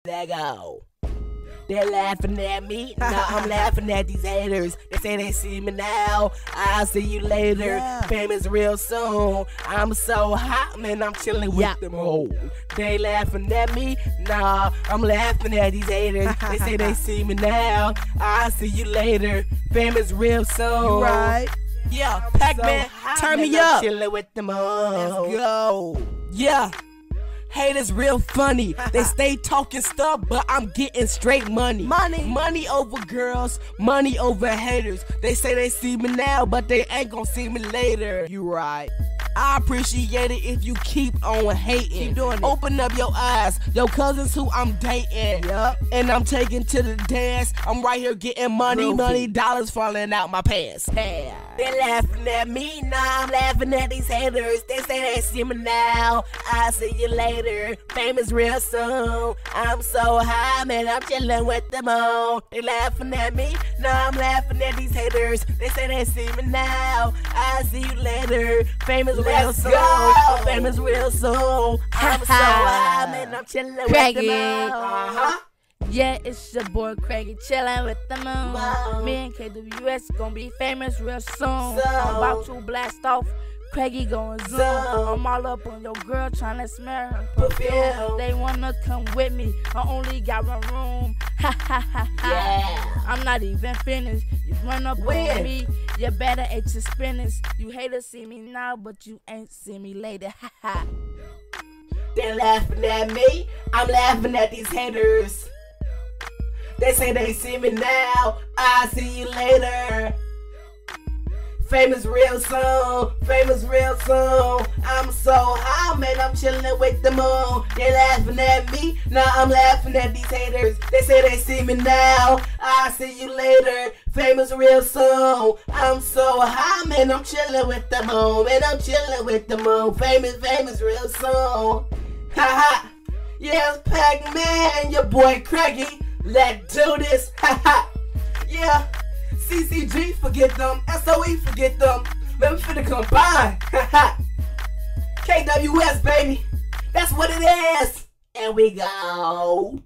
Let go. They're laughing at me, now I'm laughing at these haters. They say they see me now, I'll see you later. Famous real soon, I'm so hot, man, I'm chilling with them hoes. They laughing at me, nah, I'm laughing at these haters. They say they see me now, I'll see you later. Famous real soon. Right. Yeah, Pac-Man, So turn me I'm up. Chilling with them hoes. Let's go. Yeah. Haters real funny. They stay talking stuff, but I'm getting straight money. Money over girls, money over haters. They say they see me now, but they ain't gonna see me later. You right. I appreciate it if you keep on hating. Keep doing it. Open up your eyes. Your cousins who I'm dating. Yup. And I'm taking to the dance. I'm right here getting money, Groovy. money, dollars falling out my pants. They laughing at me, now I'm laughing at these haters. They say they see me now, I'll see you later. Famous real soon. I'm so high, man, I'm chilling with them all. They laughing at me, now I'm laughing at these haters. They say they see me now, I'll see you later. Famous real soon. Famous real soon. I'm so high, man, I'm chilling with Craigie. them all. Yeah, it's your boy Craigie chillin' with the moon. Me and KWS gon' be famous real soon. I'm about to blast off. Craigie gon' zoom. I'm all up on your girl tryna smell her perfume. They wanna come with me. I only got one room. Ha ha ha ha. I'm not even finished. You run up on me. You better eat your spinach. You haters see me now, but you ain't see me later. Ha ha. They're laughing at me, I'm laughing at these haters. They say they see me now, I'll see you later. Famous real soon, famous real soon. I'm so high, man, I'm chilling with the moon. They laughing at me, now I'm laughing at these haters. They say they see me now, I'll see you later. Famous real soon. I'm so high, man, I'm chilling with the moon. Man, I'm chilling with the moon. Famous real soon. Haha. Yeah, it's Pac-Man, your boy Craigie. Let's do this. Haha. Yeah. CCG, forget them. SOE, forget them. Man, we finna combine. Haha. KWS, baby. That's what it is. And we go.